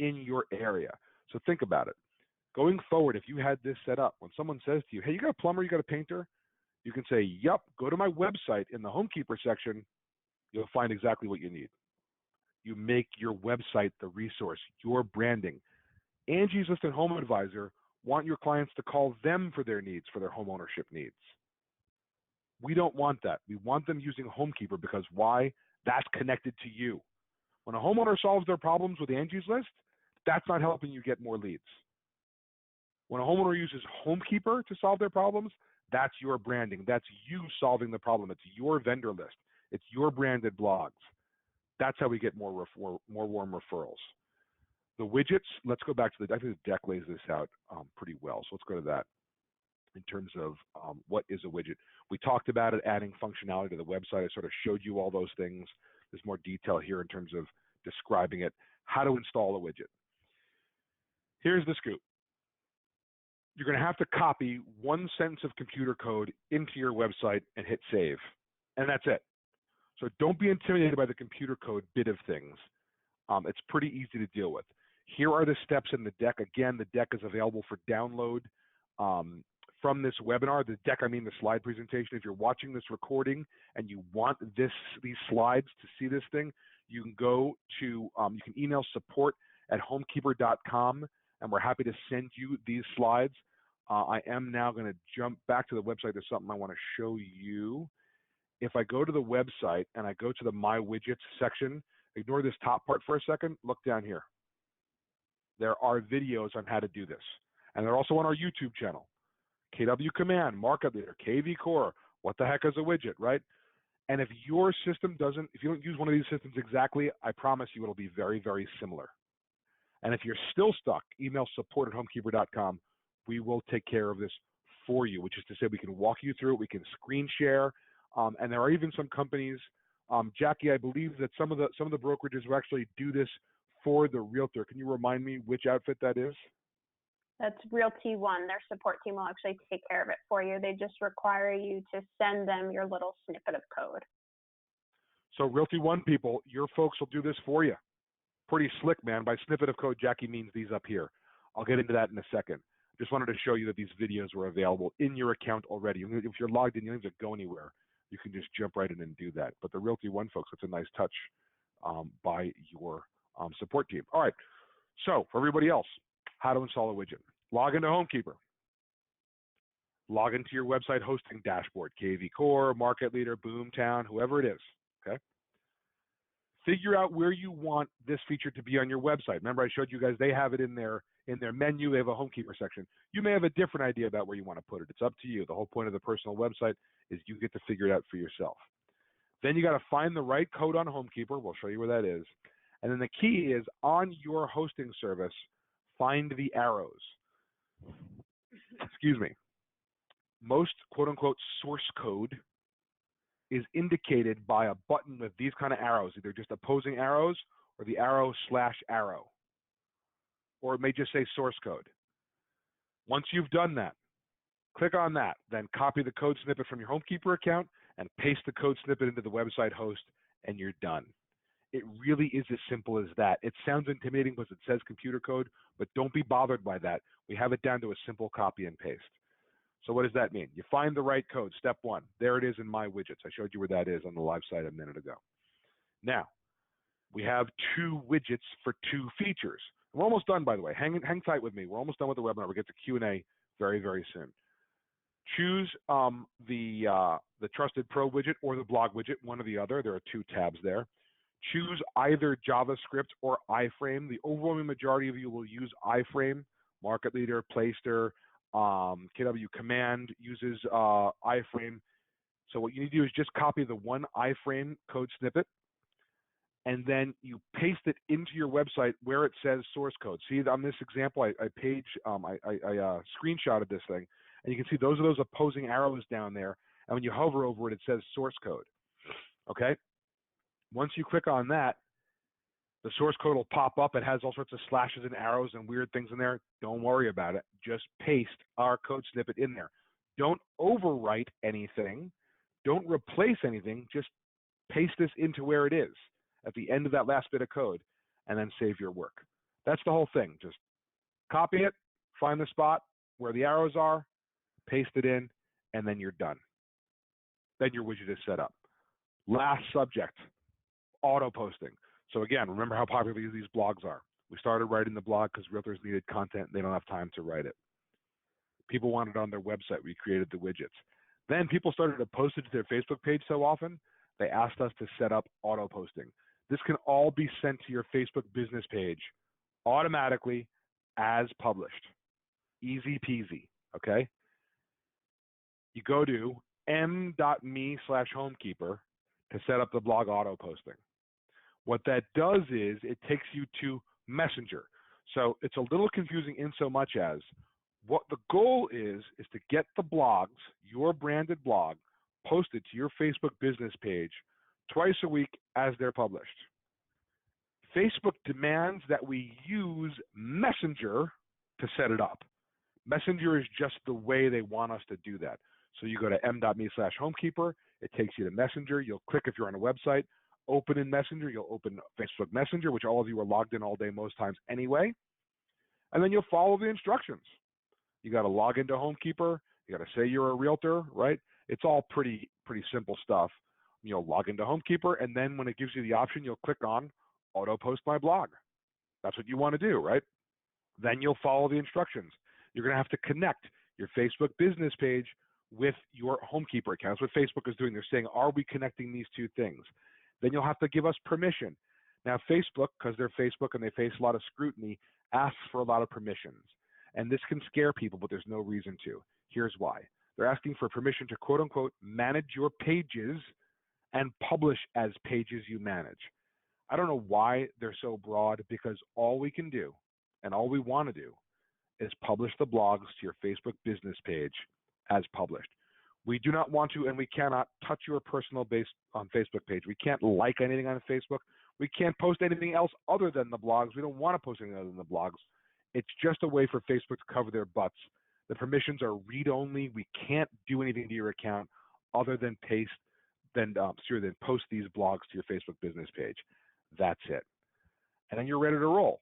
in your area. So think about it. Going forward, if you had this set up, when someone says to you, hey, you got a plumber, you got a painter, you can say, yep, go to my website in the HomeKeepr section, you'll find exactly what you need. You make your website the resource, your branding. Angie's List and Home Advisor want your clients to call them for their needs, for their home ownership needs. We don't want that. We want them using HomeKeepr because why? That's connected to you. When a homeowner solves their problems with Angie's List, that's not helping you get more leads. When a homeowner uses HomeKeepr to solve their problems, that's your branding. That's you solving the problem. It's your vendor list. It's your branded blogs. That's how we get more warm referrals. The widgets, let's go back to I think the deck lays this out pretty well. So let's go to that in terms of what is a widget. We talked about it, adding functionality to the website. I sort of showed you all those things. There's more detail here in terms of describing it, how to install a widget. Here's the scoop. You're going to have to copy one sentence of computer code into your website and hit save. And that's it. So don't be intimidated by the computer code bit of things. It's pretty easy to deal with. Here are the steps in the deck. Again, the deck is available for download from this webinar. The deck, I mean the slide presentation. If you're watching this recording and you want these slides to see this thing, you can go to, you can email support@homekeepr.com, and we're happy to send you these slides. I am now going to jump back to the website. There's something I want to show you. If I go to the website and I go to the My Widgets section, ignore this top part for a second, look down here. There are videos on how to do this. And they're also on our YouTube channel. KW Command, Market Leader, KV Core, what the heck is a widget, right? And if your system doesn't, if you don't use one of these systems exactly, I promise you it'll be very, very similar. And if you're still stuck, email support@homekeepr.com. We will take care of this for you, which is to say we can walk you through it, we can screen share, and there are even some companies, Jackie, I believe that some of the brokerages will actually do this for the realtor. Can you remind me which outfit that is? That's RealtyONE. Their support team will actually take care of it for you. They just require you to send them your little snippet of code. So RealtyONE people, your folks will do this for you. Pretty slick, man. By snippet of code, Jackie means these up here. I'll get into that in a second. Just wanted to show you that these videos were available in your account already. If you're logged in, you don't have to go anywhere. You can just jump right in and do that. But the RealtyONE folks, that's a nice touch by your support team. All right. So for everybody else, how to install a widget. Log into HomeKeepr. Log into your website hosting dashboard, KV Core, Market Leader, Boomtown, whoever it is. Okay. Figure out where you want this feature to be on your website. Remember, I showed you guys they have it in their menu. They have a HomeKeepr section. You may have a different idea about where you want to put it. It's up to you. The whole point of the personal website is you get to figure it out for yourself. Then you got to find the right code on HomeKeepr. We'll show you where that is. And then the key is on your hosting service, find the arrows. Excuse me. Most quote-unquote source code is indicated by a button with these kind of arrows, either just opposing arrows or the arrow/arrow. Or it may just say source code. Once you've done that, click on that, then copy the code snippet from your HomeKeepr account and paste the code snippet into the website host, and you're done. It really is as simple as that. It sounds intimidating because it says computer code, but don't be bothered by that. We have it down to a simple copy and paste. So what does that mean? You find the right code, step one. There it is in My Widgets. I showed you where that is on the live site a minute ago. Now, we have 2 widgets for 2 features. We're almost done, by the way. Hang tight with me. We're almost done with the webinar. We'll get to Q&A very, very soon. Choose the Trusted Pro widget or the blog widget, one or the other. There are 2 tabs there. Choose either JavaScript or iframe. The overwhelming majority of you will use iframe. Market Leader, Playster, KW Command uses iframe. So what you need to do is just copy the one iframe code snippet, and then you paste it into your website where it says source code. See, on this example, I screenshotted this thing, and you can see those are those opposing arrows down there, and when you hover over it, it says source code. Okay? Once you click on that, the source code will pop up. It has all sorts of slashes and arrows and weird things in there. Don't worry about it. Just paste our code snippet in there. Don't overwrite anything. Don't replace anything. Just paste this into where it is at the end of that last bit of code, and then save your work. That's the whole thing. Just copy it, find the spot where the arrows are, paste it in, and then you're done. Then your widget is set up. Last subject, auto posting. So again, remember how popular these blogs are. We started writing the blog because realtors needed content and they don't have time to write it. People wanted it on their website. We created the widgets. Then people started to post it to their Facebook page so often, they asked us to set up auto posting. This can all be sent to your Facebook business page automatically as published. Easy peasy, okay? You go to m.me/homekeepr to set up the blog auto posting. What that does is it takes you to Messenger. So it's a little confusing in so much as what the goal is to get the blogs, your branded blog, posted to your Facebook business page twice a week as they're published. Facebook demands that we use Messenger to set it up. Messenger is just the way they want us to do that. So you go to m.me/homekeepr. It takes you to Messenger. You'll click if you're on a website. Open in Messenger. You'll open Facebook Messenger, which all of you are logged in all day most times anyway. And then you'll follow the instructions. You got to log into HomeKeepr. You got to say you're a realtor, right? It's all pretty simple stuff. You'll log into HomeKeepr, and then when it gives you the option, you'll click on Auto Post My Blog. That's what you want to do, right? Then you'll follow the instructions. You're going to have to connect your Facebook business page with your HomeKeepr account. That's what Facebook is doing. They're saying, are we connecting these two things? Then you'll have to give us permission. Now, Facebook, because they're Facebook and they face a lot of scrutiny, asks for a lot of permissions. And this can scare people, but there's no reason to. Here's why. They're asking for permission to, quote unquote, manage your pages and publish as pages you manage. I don't know why they're so broad, because all we can do and all we want to do is publish the blogs to your Facebook business page as published. We do not want to, and we cannot touch your personal base on Facebook page. We can't like anything on Facebook. We can't post anything else other than the blogs. We don't want to post anything other than the blogs. It's just a way for Facebook to cover their butts. The permissions are read-only. We can't do anything to your account other than post these blogs to your Facebook business page. That's it. And then you're ready to roll.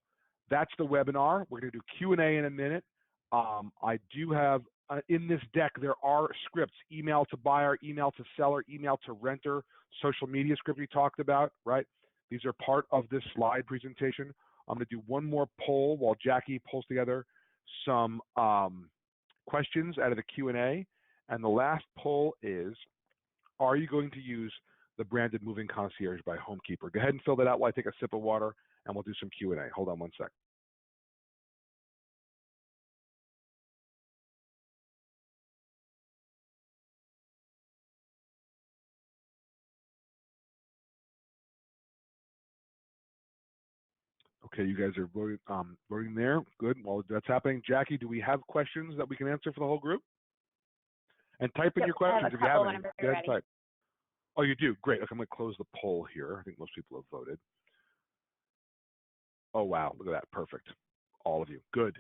That's the webinar. We're going to do Q&A in a minute. I do have in this deck, there are scripts: email to buyer, email to seller, email to renter, social media script we talked about, right? These are part of this slide presentation. I'm going to do one more poll while Jackie pulls together some questions out of the Q&A. And the last poll is, are you going to use the branded moving concierge by HomeKeepr? Go ahead and fill that out while I take a sip of water, and we'll do some Q&A. Hold on one sec. Okay, you guys are voting there. Good. While that's happening, Jackie, do we have questions that we can answer for the whole group? And type in your questions if you have any. Go ahead and type. Oh, you do? Great. Okay, I'm going to close the poll here. I think most people have voted. Oh, wow. Look at that. Perfect. All of you. Good.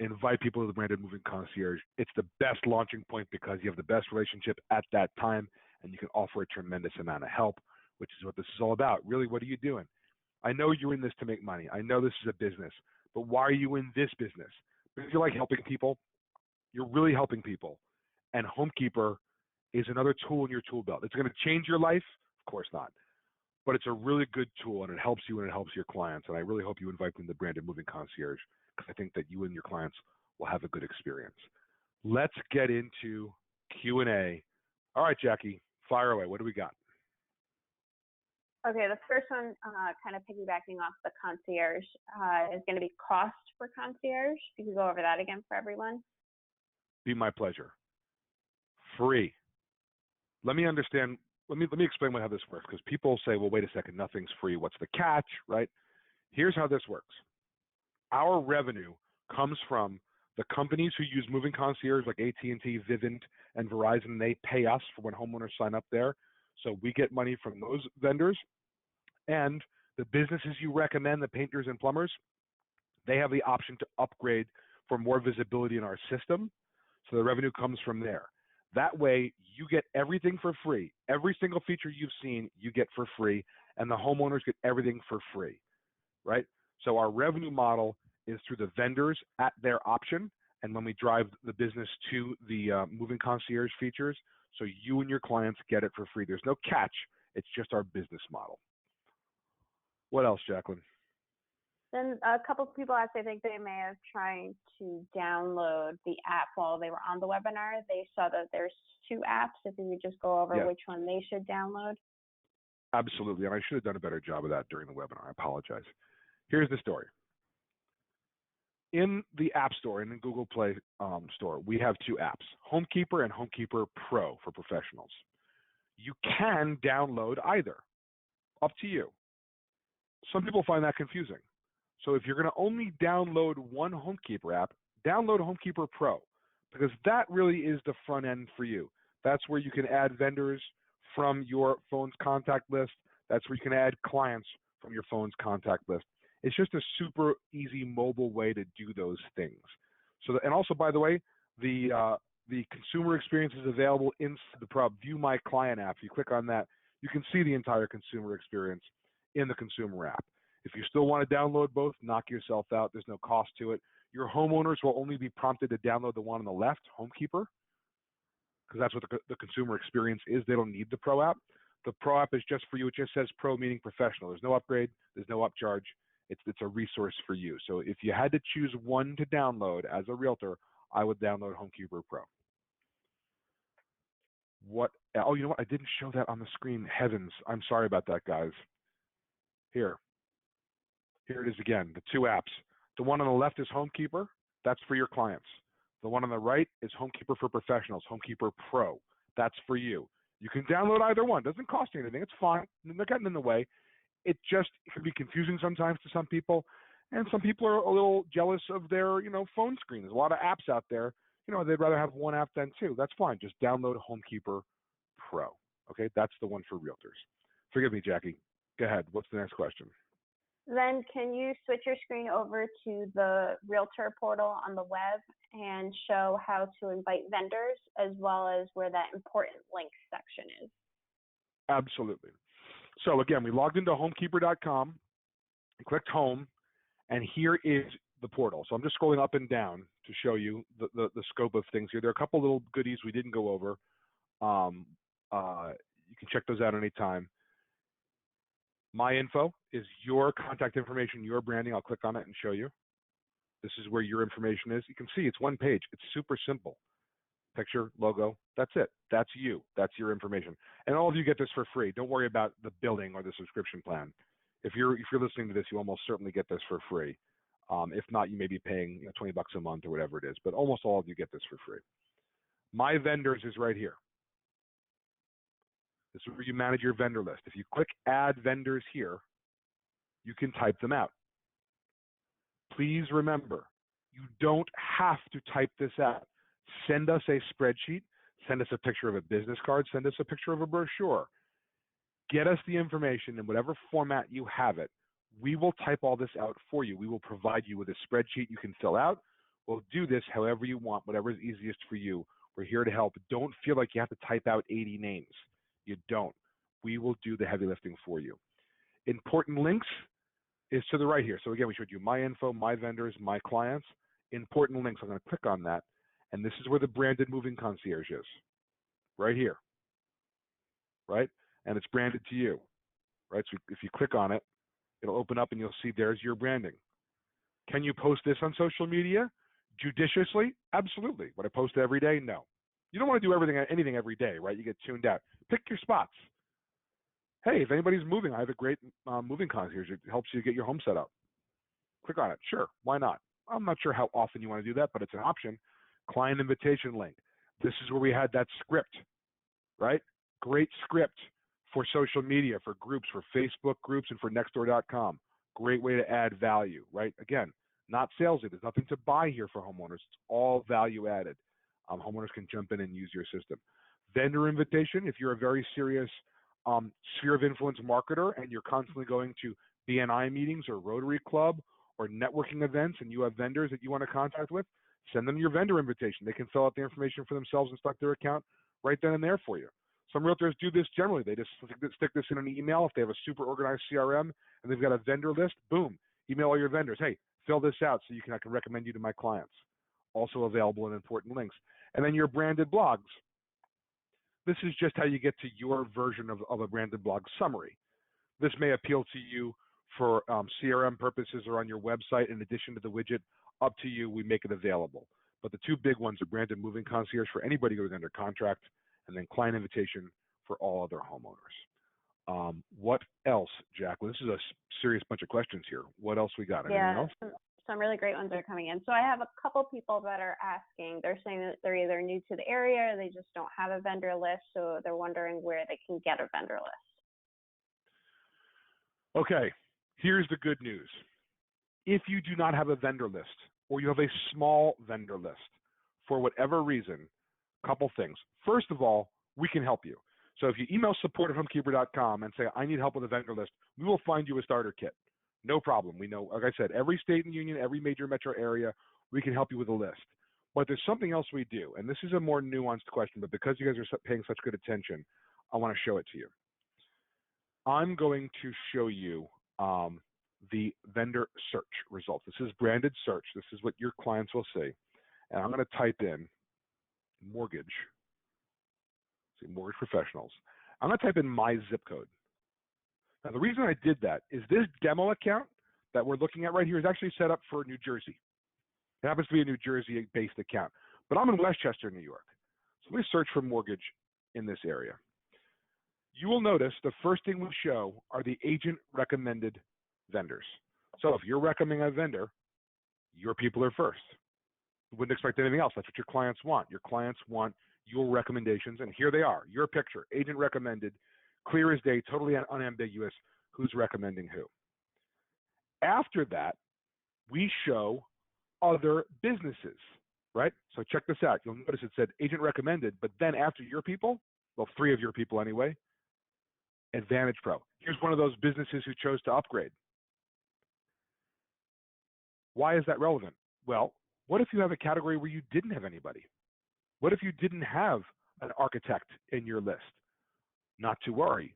Invite people to the Branded Moving Concierge. It's the best launching point because you have the best relationship at that time, and you can offer a tremendous amount of help, which is what this is all about. Really, what are you doing? I know you're in this to make money. I know this is a business, but why are you in this business? Because you like helping people. You're really helping people. And HomeKeepr is another tool in your tool belt. It's going to change your life? Of course not. But it's a really good tool, and it helps you and it helps your clients. And I really hope you invite them to the Branded Moving Concierge because I think that you and your clients will have a good experience. Let's get into Q&A. All right, Jackie, fire away. What do we got? Okay, the first one, kind of piggybacking off the concierge, is going to be cost for concierge. If you could go over that again for everyone. Be my pleasure. Free. Let me understand. Let me explain how this works, because people say, well, wait a second, nothing's free. What's the catch, right? Here's how this works. Our revenue comes from the companies who use moving concierge like AT&T, Vivint, and Verizon, and they pay us for when homeowners sign up there. So we get money from those vendors. And the businesses you recommend, the painters and plumbers, they have the option to upgrade for more visibility in our system. So the revenue comes from there. That way, you get everything for free. Every single feature you've seen, you get for free, and the homeowners get everything for free, right? So our revenue model is through the vendors at their option, and when we drive the business to the moving concierge features, so you and your clients get it for free. There's no catch. It's just our business model. What else, Jacqueline? Then a couple of people asked, I think they may have tried to download the app while they were on the webinar. They saw that there's two apps. If you would just go over which one they should download. Absolutely, and I should have done a better job of that during the webinar. I apologize. Here's the story. In the App Store, in the Google Play Store, we have two apps, HomeKeepr and HomeKeepr Pro for professionals. You can download either. Up to you. Some people find that confusing. So if you're going to only download one HomeKeepr app, download HomeKeepr Pro, because that really is the front end for you. That's where you can add vendors from your phone's contact list. That's where you can add clients from your phone's contact list. It's just a super easy mobile way to do those things. So, and also, by the way, the consumer experience is available inside the Pro. View My Client app. If you click on that, you can see the entire consumer experience in the consumer app. If you still want to download both, knock yourself out. There's no cost to it. Your homeowners will only be prompted to download the one on the left, HomeKeepr, because that's what the consumer experience is. They don't need the Pro app. The Pro app is just for you. It just says Pro, meaning professional. There's no upgrade. There's no upcharge. It's a resource for you. So if you had to choose one to download as a realtor, I would download HomeKeepr Pro. What? Oh, you know what? I didn't show that on the screen. Heavens. I'm sorry about that, guys. Here it is again, the two apps. The one on the left is HomeKeepr. That's for your clients. The one on the right is HomeKeepr for professionals, HomeKeepr Pro. That's for you. You can download either one. Doesn't cost you anything. It's fine. They're getting in the way. It can be confusing sometimes to some people, and some people are a little jealous of their, phone screen. There's a lot of apps out there. They'd rather have one app than two. That's fine. Just download HomeKeepr Pro. Okay, that's the one for realtors. Forgive me, Jackie. Go ahead. What's the next question? Then can you switch your screen over to the Realtor portal on the web and show how to invite vendors as well as where that important links section is? Absolutely. So again, we logged into HomeKeepr.com, clicked Home, and here is the portal. So I'm just scrolling up and down to show you the scope of things here. There are a couple little goodies we didn't go over. You can check those out anytime. My info is your contact information, your branding. I'll click on it and show you. This is where your information is. You can see it's one page. It's super simple. Picture, logo, that's it. That's you. That's your information. And all of you get this for free. Don't worry about the billing or the subscription plan. If you're listening to this, you almost certainly get this for free. If not, you may be paying $20 a month or whatever it is, but almost all of you get this for free. My vendors is right here. This is where you manage your vendor list. If you click Add Vendors here, you can type them out. please remember, you don't have to type this out. Send us a spreadsheet, send us a picture of a business card, send us a picture of a brochure. Get us the information in whatever format you have it. We will type all this out for you. We will provide you with a spreadsheet you can fill out. We'll do this however you want, whatever is easiest for you. We're here to help. Don't feel like you have to type out 80 names. You don't. We will do the heavy lifting for you. Important links is to the right here. So again, we showed you my info, my vendors, my clients. Important links. I'm going to click on that. And this is where the branded moving concierge is. Right here. Right? And it's branded to you. Right? So if you click on it, it'll open up and you'll see there's your branding. Can you post this on social media judiciously? Absolutely. Would I post it every day? No. You don't want to do anything every day, right? You get tuned out. Pick your spots. Hey, if anybody's moving, I have a great moving concierge. It helps you get your home set up. Click on it. Sure. Why not? I'm not sure how often you want to do that, but it's an option. Client invitation link. This is where we had that script, right? Great script for social media, for groups, for Facebook groups, and for Nextdoor.com. Great way to add value, right? Again, not salesy. There's nothing to buy here for homeowners. It's all value added. Homeowners can jump in and use your system. Vendor invitation, if you're a very serious sphere of influence marketer and you're constantly going to BNI meetings or Rotary Club or networking events and you have vendors that you want to contact with, send them your vendor invitation. They can fill out the information for themselves and start their account right then and there for you. Some realtors do this generally. They just stick this in an email. If they have a super organized CRM and they've got a vendor list, boom, email all your vendors. Hey, fill this out so I can recommend you to my clients. Also available in important links. And then your branded blogs. This is just how you get to your version of a branded blog summary. This may appeal to you for CRM purposes or on your website in addition to the widget. Up to you, we make it available. But the two big ones are branded moving concierge for anybody who's under contract, and then client invitation for all other homeowners. What else, Jacqueline? This is a serious bunch of questions here. What else we got? Anything else? Some really great ones are coming in. So I have a couple people that are asking. They're saying that they're either new to the area, or they just don't have a vendor list, so they're wondering where they can get a vendor list. Okay, here's the good news. If you do not have a vendor list, or you have a small vendor list, for whatever reason, a couple things. First of all, we can help you. So if you email support@homekeepr.com and say, I need help with a vendor list, we will find you a starter kit. No problem. We know, like I said, every state and union, every major metro area, we can help you with a list. But there's something else we do, and this is a more nuanced question, but because you guys are paying such good attention, I want to show it to you. I'm going to show you the vendor search results. This is branded search. This is what your clients will see. And I'm going to type in mortgage. See, mortgage professionals. I'm going to type in my zip code. Now, the reason I did that is this demo account that we're looking at right here is actually set up for New Jersey. It happens to be a New Jersey-based account, but I'm in Westchester, New York. So let me search for mortgage in this area. You will notice the first thing we show are the agent-recommended vendors. So if you're recommending a vendor, your people are first. You wouldn't expect anything else. That's what your clients want. Your clients want your recommendations, and here they are. Your picture, agent recommended, clear as day, totally unambiguous, who's recommending who. After that, we show other businesses, right? So check this out. You'll notice it said agent recommended, but then after your people, well, 3 of your people anyway, Advantage Pro. Here's one of those businesses who chose to upgrade. Why is that relevant? Well, what if you have a category where you didn't have anybody? What if you didn't have an architect in your list? Not to worry.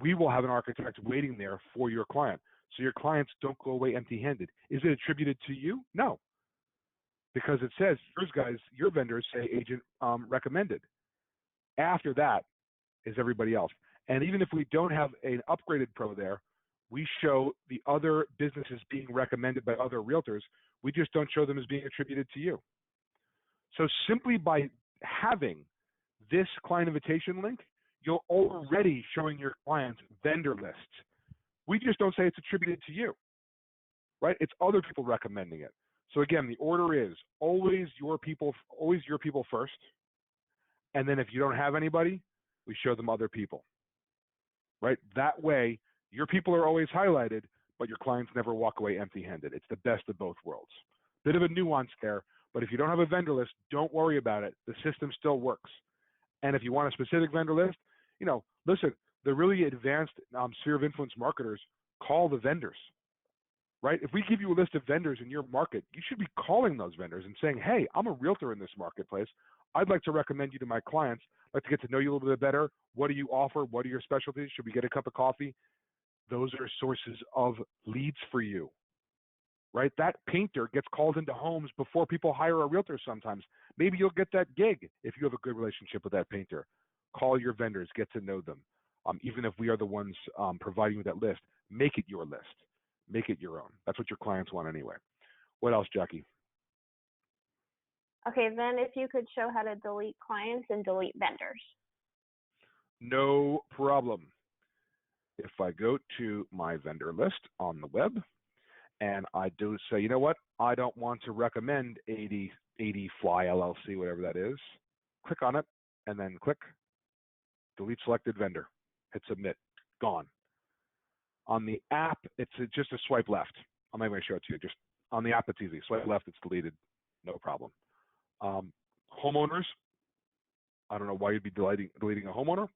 We will have an architect waiting there for your client, so your clients don't go away empty-handed. Is it attributed to you? No, because it says, yours guys, your vendors say agent recommended. After that is everybody else. And even if we don't have an upgraded pro there, we show the other businesses being recommended by other realtors. We just don't show them as being attributed to you. So simply by having this client invitation link, you're already showing your clients vendor lists. We just don't say it's attributed to you, right? It's other people recommending it. So again, the order is always your people first. And then if you don't have anybody, we show them other people, right? That way, your people are always highlighted, but your clients never walk away empty-handed. It's the best of both worlds. Bit of a nuance there, but if you don't have a vendor list, don't worry about it. The system still works. And if you want a specific vendor list, listen, the really advanced sphere of influence marketers call the vendors, right? If we give you a list of vendors in your market, you should be calling those vendors and saying, hey, I'm a realtor in this marketplace. I'd like to recommend you to my clients. I'd like to get to know you a little bit better. What do you offer? What are your specialties? Should we get a cup of coffee? Those are sources of leads for you, right? That painter gets called into homes before people hire a realtor sometimes. Maybe you'll get that gig if you have a good relationship with that painter. Call your vendors, get to know them. Even if we are the ones providing you that list, make it your list. Make it your own. That's what your clients want anyway. What else, Jackie? Okay, then if you could show how to delete clients and delete vendors. No problem. If I go to my vendor list on the web and I do say, you know what, I don't want to recommend 80 Fly LLC, whatever that is, click on it and then click delete selected vendor. Hit submit. Gone. On the app, it's just a swipe left. I'm not going to show it to you. Just on the app, it's easy. Swipe left, it's deleted. No problem. Homeowners, I don't know why you'd be deleting a homeowner.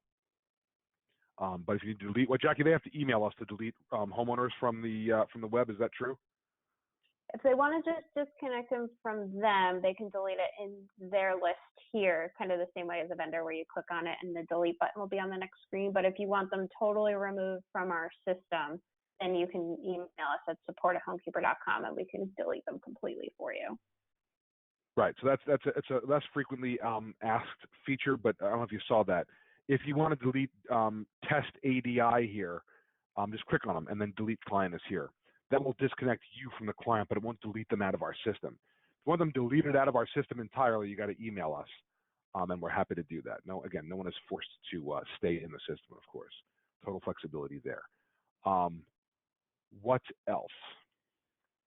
But if you need to delete, Jackie, they have to email us to delete homeowners from the web. Is that true? If they want to just disconnect them from them, they can delete it in their list here, kind of the same way as a vendor where you click on it and the delete button will be on the next screen. But if you want them totally removed from our system, then you can email us at support@homekeepr.com and we can delete them completely for you. Right. So it's a less frequently asked feature, but I don't know if you saw that. If you want to delete test ADI here, just click on them and then delete client is here. That will disconnect you from the client, but it won't delete them out of our system. If you want them deleted out of our system entirely, you got to email us, and we're happy to do that. No, again, no one is forced to stay in the system, of course. Total flexibility there. What else?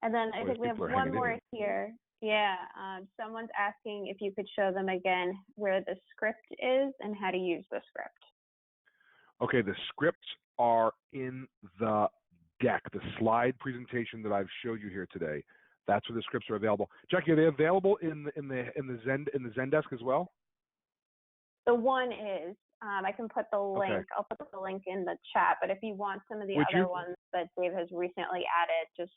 And then I think we have one more here. Yeah, someone's asking if you could show them again where the script is and how to use the script. Okay, the scripts are in the deck, the slide presentation that I've showed you here today. That's where the scripts are available. Jackie, are they available in the Zendesk as well? The one is. I can put the link. Okay. I'll put the link in the chat. But if you want some of the other ones that Dave has recently added, just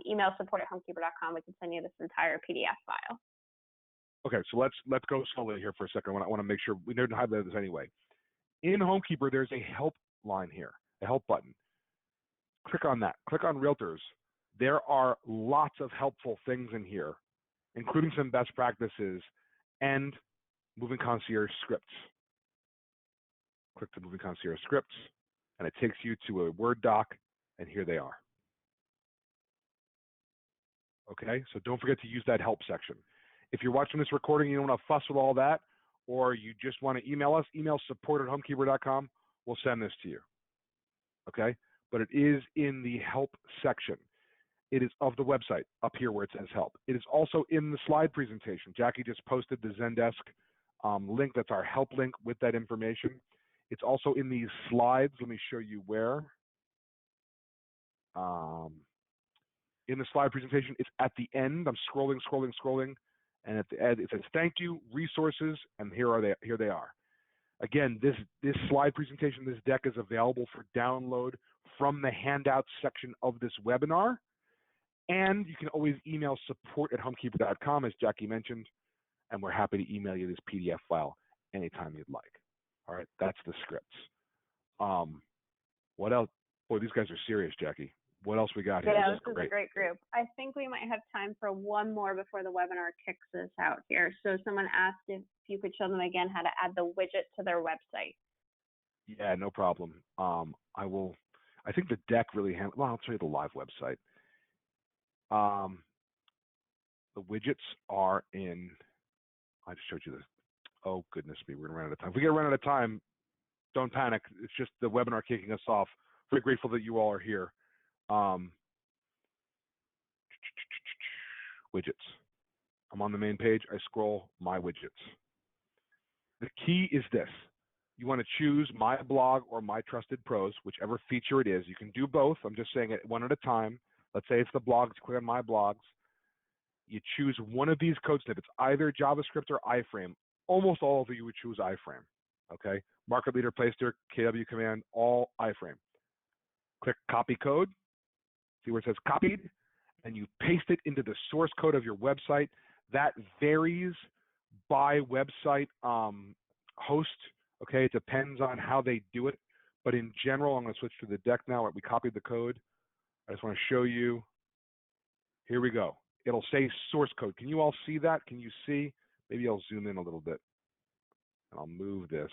email support@homekeepr.com. We can send you this entire PDF file. Okay, so let's go slowly here for a second. I want to make sure we don't highlight this anyway. In HomeKeepr, there's a help line here, a help button. Click on that. Click on Realtors. There are lots of helpful things in here, including some best practices and Moving Concierge scripts. Click the Moving Concierge scripts, and it takes you to a Word doc, and here they are. Okay, so don't forget to use that help section. If you're watching this recording and you don't want to fuss with all that, or you just want to email us, email support@homekeepr.com. We'll send this to you. Okay, but it is in the help section. It is of the website up here where it says help. It is also in the slide presentation. Jackie just posted the Zendesk link. That's our help link with that information. It's also in these slides. Let me show you where. In the slide presentation, it's at the end. I'm scrolling, and at the end it says thank you, resources, and here they are. Again, this slide presentation, this deck is available for download from the handouts section of this webinar. And you can always email support@homekeepr.com, as Jackie mentioned, and we're happy to email you this PDF file anytime you'd like. All right, that's the scripts. What else? Boy, these guys are serious, Jackie. What else we got here? Yeah, this is a great group. I think we might have time for one more before the webinar kicks us out here. So someone asked if you could show them again how to add the widget to their website. Yeah, no problem. I will. I think the deck really handles. Well, I'll show you the live website. The widgets are in. I just showed you this. Oh goodness me, we're gonna run out of time. If we get run out of time, don't panic. It's just the webinar kicking us off. Very grateful that you all are here. Widgets. I'm on the main page. I scroll my widgets. The key is this. You want to choose My Blog or My Trusted Pros, whichever feature it is. You can do both. I'm just saying it one at a time. Let's say it's the blogs. Click on My Blogs. You choose one of these code snippets, either JavaScript or iframe. Almost all of you would choose iframe. Okay? Market Leader, Playster, KW Command, all iframe. Click Copy Code. See where it says Copied? And you paste it into the source code of your website. That varies by website host. Okay, it depends on how they do it. But in general, I'm going to switch to the deck now. We copied the code. I just want to show you. Here we go. It'll say source code. Can you all see that? Can you see? Maybe I'll zoom in a little bit. And I'll move this.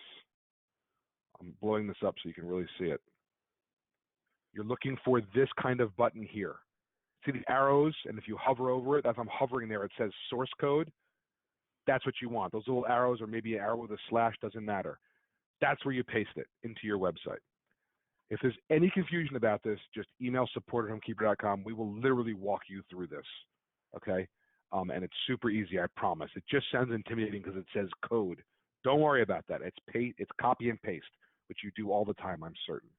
I'm blowing this up so you can really see it. You're looking for this kind of button here. See the arrows? And if you hover over it, as I'm hovering there, it says source code. That's what you want. Those little arrows, or maybe an arrow with a slash, doesn't matter. That's where you paste it into your website. If there's any confusion about this, just email support@homekeepr.com. We will literally walk you through this. Okay? And it's super easy, I promise. It just sounds intimidating because it says code. Don't worry about that. It's copy and paste, which you do all the time, I'm certain.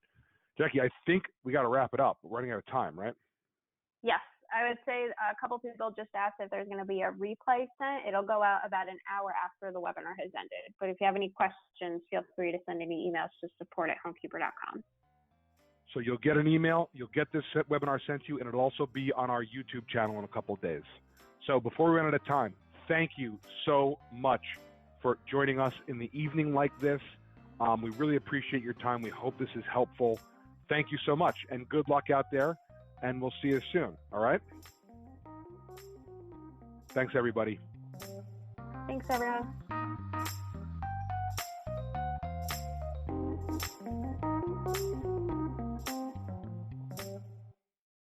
Jackie, I think we got to wrap it up. We're running out of time, right? Yes. I would say a couple people just asked if there's going to be a replay sent. It'll go out about an hour after the webinar has ended. But if you have any questions, feel free to send any emails to support@homekeepr.com. So you'll get an email, you'll get this webinar sent to you, and it'll also be on our YouTube channel in a couple of days. So before we run out of time, thank you so much for joining us in the evening like this. We really appreciate your time. We hope this is helpful. Thank you so much, and good luck out there, and we'll see you soon, all right? Thanks, everybody. Thanks, everyone.